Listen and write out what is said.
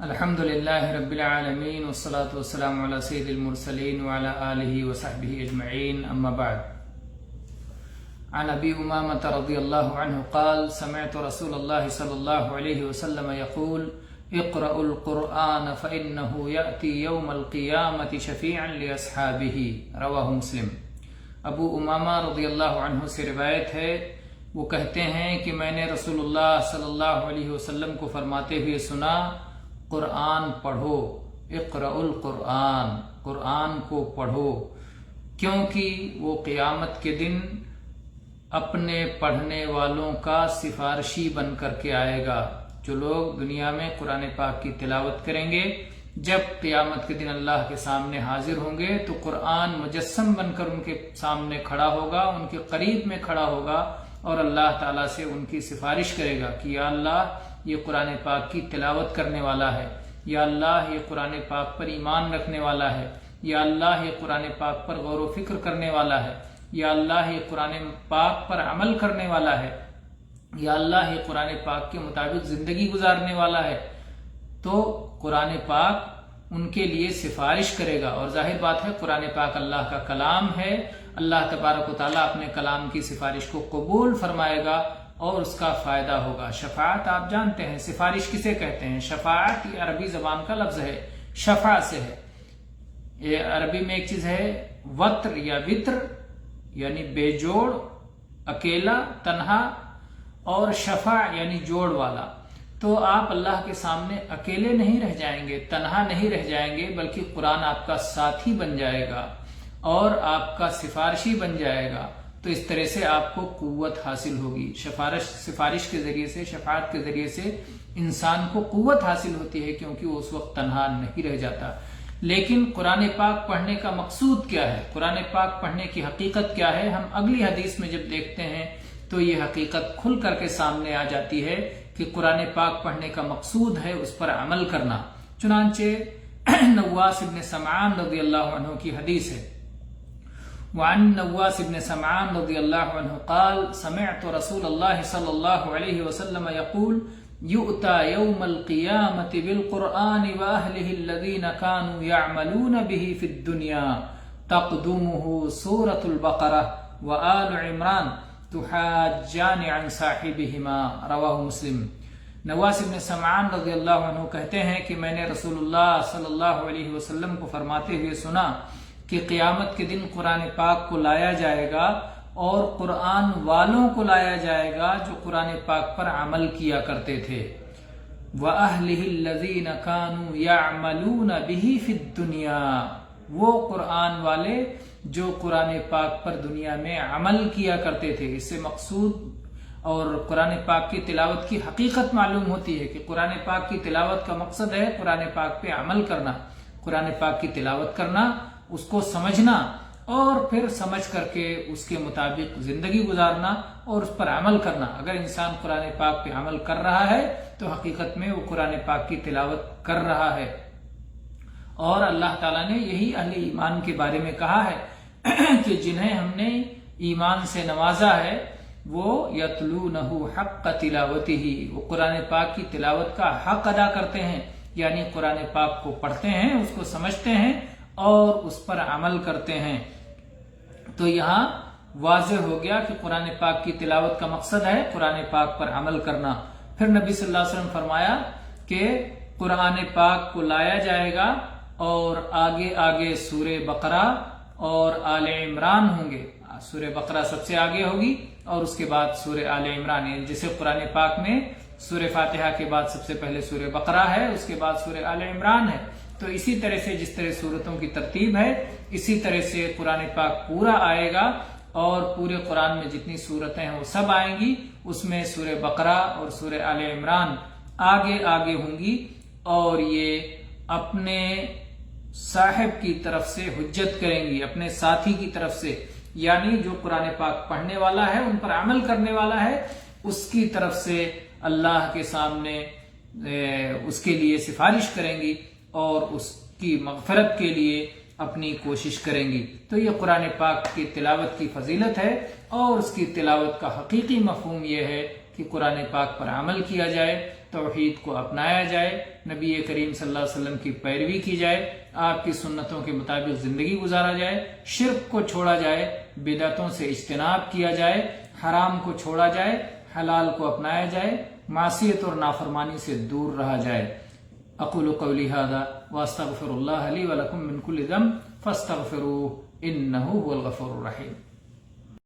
الحمد للہ رب العالمین والصلاة والسلام علی سید المرسلین وعلی آلہ وصحبہ اجمعین اما بعد. عن ابی امامۃ رضی اللہ عنہ قال سمعت رسول اللہ صلی اللہ علیہ وسلم یقول اقرأوا القرآن فإنه یأتی یوم القیامة شفیعا لاصحابہ. رواہ مسلم. ابو امامہ رضی اللہ عنہ سے روایت ہے، وہ کہتے ہیں کہ میں نے رسول اللہ صلی اللہ علیہ وسلم کو فرماتے ہوئے سنا، قرآن پڑھو، اقرأ القرآن، قرآن کو پڑھو، کیونکہ وہ قیامت کے دن اپنے پڑھنے والوں کا سفارشی بن کر کے آئے گا. جو لوگ دنیا میں قرآن پاک کی تلاوت کریں گے، جب قیامت کے دن اللہ کے سامنے حاضر ہوں گے تو قرآن مجسم بن کر ان کے سامنے کھڑا ہوگا، ان کے قریب میں کھڑا ہوگا اور اللہ تعالیٰ سے ان کی سفارش کرے گا کہ یا اللہ یہ قرآن پاک کی تلاوت کرنے والا ہے، یا اللہ یہ قرآن پاک پر ایمان رکھنے والا ہے، یا اللہ یہ قرآن پاک پر غور و فکر کرنے والا ہے، یا اللہ یہ قرآن پاک پر عمل کرنے والا ہے، یا اللہ یہ قرآن پاک کے مطابق زندگی گزارنے والا ہے. تو قرآن پاک ان کے لیے سفارش کرے گا، اور ظاہر بات ہے قرآن پاک اللہ کا کلام ہے. اللہ تبارک و تعالیٰ اپنے کلام کی سفارش کو قبول فرمائے گا اور اس کا فائدہ ہوگا. شفاعت آپ جانتے ہیں، سفارش کسے کہتے ہیں؟ شفاعت یہ عربی زبان کا لفظ ہے، شفا سے ہے. یہ عربی میں ایک چیز ہے وتر یا وطر، یعنی بے جوڑ، اکیلا، تنہا، اور شفا یعنی جوڑ والا. تو آپ اللہ کے سامنے اکیلے نہیں رہ جائیں گے، تنہا نہیں رہ جائیں گے، بلکہ قرآن آپ کا ساتھی بن جائے گا اور آپ کا سفارشی بن جائے گا. تو اس طرح سے آپ کو قوت حاصل ہوگی. سفارش کے ذریعے سے، شفاعت کے ذریعے سے انسان کو قوت حاصل ہوتی ہے، کیونکہ وہ اس وقت تنہا نہیں رہ جاتا. لیکن قرآن پاک پڑھنے کا مقصود کیا ہے؟ قرآن پاک پڑھنے کی حقیقت کیا ہے؟ ہم اگلی حدیث میں جب دیکھتے ہیں تو یہ حقیقت کھل کر کے سامنے آ جاتی ہے کہ قرآن پاک پڑھنے کا مقصود ہے اس پر عمل کرنا. چنانچہ نواس بن سمعان رضی اللہ عنہ کی حدیث ہے. وعن نواس بن سمعان رضی اللہ عنہ قال سمعت رسول اللہ صلی اللہ علیہ وسلم يقول يؤتى يوم القيامة بالقرآن وأهله الذين كانوا يعملون به في الدنيا تقدمه سورة البقرة وآل عمران تحاجان عن صاحبهما. رواہ مسلم. نواس بن سمعان رضی اللہ عنہ کہتے ہیں کہ میں نے رسول اللہ صلی اللہ علیہ وسلم کو فرماتے ہوئے سنا کہ قیامت کے دن قرآن پاک کو لایا جائے گا اور قرآن والوں کو لایا جائے گا جو قرآن پاک پر عمل کیا کرتے تھے. وَأَهْلِهِ الَّذِينَ كَانُوا يَعْمَلُونَ بِهِ فِي الدُّنْيَا، وہ قرآن والے جو قرآن پاک پر دنیا میں عمل کیا کرتے تھے. اس سے مقصود اور قرآن پاک کی تلاوت کی حقیقت معلوم ہوتی ہے کہ قرآن پاک کی تلاوت کا مقصد ہے قرآن پاک پہ عمل کرنا، قرآن پاک کی تلاوت کرنا، اس کو سمجھنا اور پھر سمجھ کر کے اس کے مطابق زندگی گزارنا اور اس پر عمل کرنا. اگر انسان قرآن پاک پہ عمل کر رہا ہے تو حقیقت میں وہ قرآن پاک کی تلاوت کر رہا ہے. اور اللہ تعالیٰ نے یہی اہل ایمان کے بارے میں کہا ہے کہ جنہیں ہم نے ایمان سے نوازا ہے وہ یتلونہ حق تلاوتہ، وہ قرآن پاک کی تلاوت کا حق ادا کرتے ہیں، یعنی قرآن پاک کو پڑھتے ہیں، اس کو سمجھتے ہیں اور اس پر عمل کرتے ہیں. تو یہاں واضح ہو گیا کہ قرآن پاک کی تلاوت کا مقصد ہے قرآن پاک پر عمل کرنا. پھر نبی صلی اللہ علیہ وسلم فرمایا کہ قرآن پاک کو لایا جائے گا اور آگے آگے سورہ بقرہ اور آل عمران ہوں گے. سورہ بقرہ سب سے آگے ہوگی اور اس کے بعد سورہ آل عمران، یعنی جیسے قرآن پاک میں سورہ فاتحہ کے بعد سب سے پہلے سورہ بقرہ ہے، اس کے بعد سورہ آل عمران ہے. تو اسی طرح سے جس طرح سورتوں کی ترتیب ہے اسی طرح سے قرآن پاک پورا آئے گا اور پورے قرآن میں جتنی سورتیں ہیں وہ سب آئیں گی. اس میں سورہ بقرہ اور سورہ آل عمران آگے آگے ہوں گی اور یہ اپنے صاحب کی طرف سے حجت کریں گی، اپنے ساتھی کی طرف سے، یعنی جو قرآن پاک پڑھنے والا ہے، ان پر عمل کرنے والا ہے، اس کی طرف سے اللہ کے سامنے اس کے لیے سفارش کریں گی اور اس کی مغفرت کے لیے اپنی کوشش کریں گی. تو یہ قرآن پاک کی تلاوت کی فضیلت ہے اور اس کی تلاوت کا حقیقی مفہوم یہ ہے کہ قرآن پاک پر عمل کیا جائے، توحید کو اپنایا جائے، نبی کریم صلی اللہ علیہ وسلم کی پیروی کی جائے، آپ کی سنتوں کے مطابق زندگی گزارا جائے، شرک کو چھوڑا جائے، بدعتوں سے اجتناب کیا جائے، حرام کو چھوڑا جائے، حلال کو اپنایا جائے، معصیت اور نافرمانی سے دور رہا جائے۔ اقول قولی ھذا واستغفر اللہ لی ولکم من کل ذنب فاستغفروہ انہ هو الغفور الرحیم۔